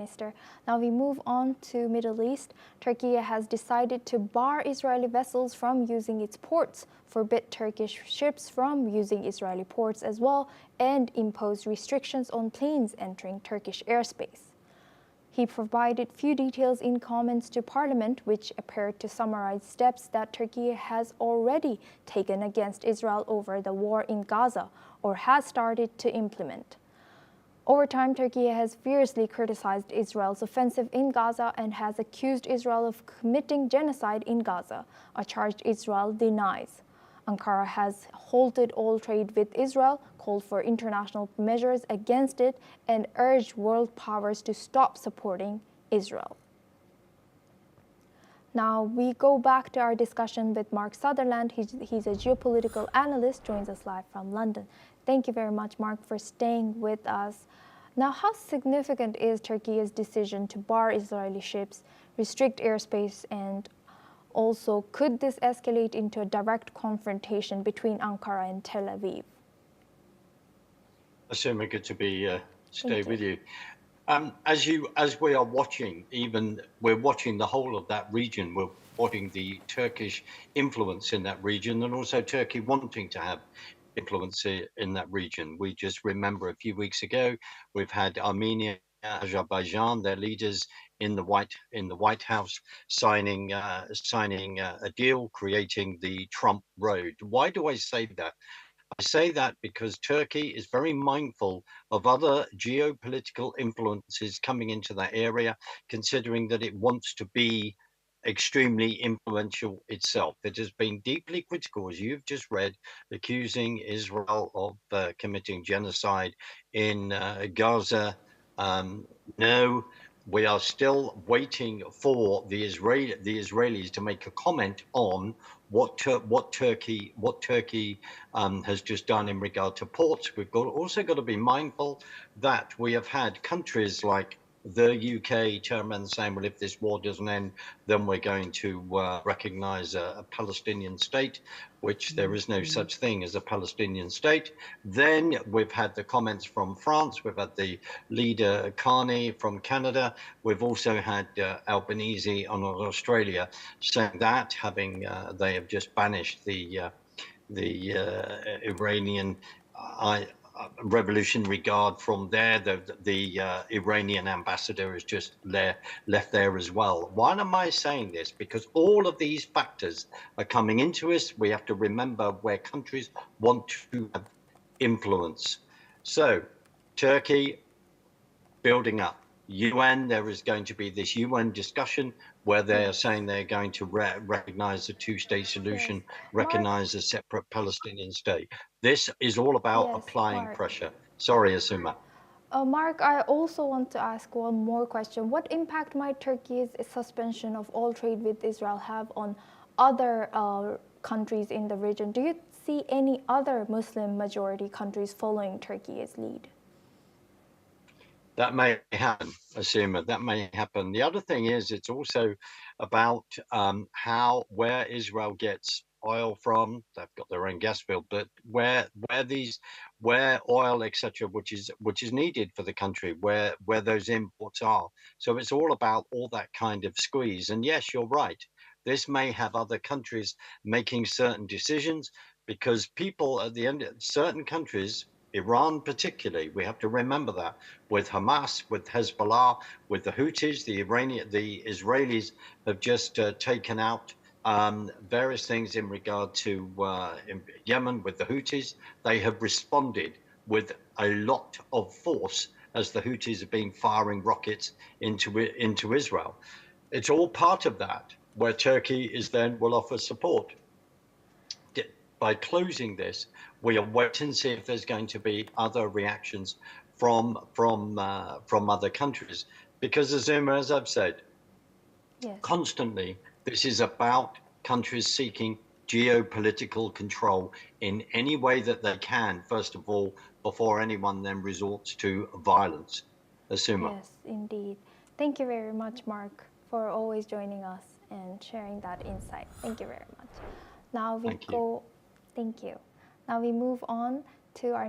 Minister. Now we move on to Middle East. Turkey has decided to bar Israeli vessels from using its ports, forbid Turkish ships from using Israeli ports as well, and impose restrictions on planes entering Turkish airspace. He provided few details in comments to Parliament, which appeared to summarize steps that Turkey has already taken against Israel over the war in Gaza or has started to implement. Over time, Turkey has fiercely criticized Israel's offensive in Gaza and has accused Israel of committing genocide in Gaza, a charge Israel denies. Ankara has halted all trade with Israel, called for international measures against it, and urged world powers to stop supporting Israel. Now we go back to our discussion with Mark Sutherland. He's a geopolitical analyst, joins us live from London. Thank you very much, Mark, for staying with us. Now, how significant is Turkey's decision to bar Israeli ships, restrict airspace, and also, could this escalate into a direct confrontation between Ankara and Tel Aviv? Asuma, good to stay with you. As we are watching, we're watching the whole of that region. We're watching the Turkish influence in that region, and also Turkey wanting to have influence in that region. We just remember a few weeks ago, we've had Armenia, Azerbaijan, their leaders in the White House signing a deal, creating the Trump Road. Why do I say that? I say that because Turkey is very mindful of other geopolitical influences coming into that area, considering that it wants to be extremely influential itself. It has been deeply critical, as you've just read, accusing Israel of committing genocide in Gaza. No, we are still waiting for the Israelis to make a comment on what Turkey has just done in regard to ports. We've also got to be mindful that we have had countries like the UK turn around saying, well, if this war doesn't end, then we're going to recognize a Palestinian state, which there is no such thing as a Palestinian state. Then we've had the comments from France. We've had the leader Carney from Canada. We've also had Albanese on Australia saying that, they have just banished the Iranian Revolutionary Guard from there. The Iranian ambassador is just left there as well. Why am I saying this? Because all of these factors are coming into us. We have to remember where countries want to have influence. So Turkey building up. UN, there is going to be this UN discussion where they are saying they're going to recognize the two-state solution, recognize a separate Palestinian state. This is all about applying pressure. Sorry, Asuma. Mark, I also want to ask one more question. What impact might Turkey's suspension of all trade with Israel have on other countries in the region? Do you see any other Muslim majority countries following Turkey's lead? That may happen, Asuma. That may happen. The other thing is, it's also about where Israel gets oil from. They've got their own gas field, but where oil, etc., which is needed for the country, where those imports are. So it's all about all that kind of squeeze. And yes, you're right. This may have other countries making certain decisions, because people at the end, certain countries, Iran particularly, we have to remember that, with Hamas, with Hezbollah, with the Houthis, the Israelis have just taken out various things in regard to in Yemen with the Houthis. They have responded with a lot of force as the Houthis have been firing rockets into Israel. It's all part of that, where Turkey will offer support. By closing this, we are waiting to see if there's going to be other reactions from other countries, because Azuma, as I've said, constantly, this is about countries seeking geopolitical control in any way that they can, first of all, before anyone then resorts to violence. Azuma. Yes, indeed. Thank you very much, Mark, for always joining us and sharing that insight. Thank you very much. Now we Thank you. Now we move on to our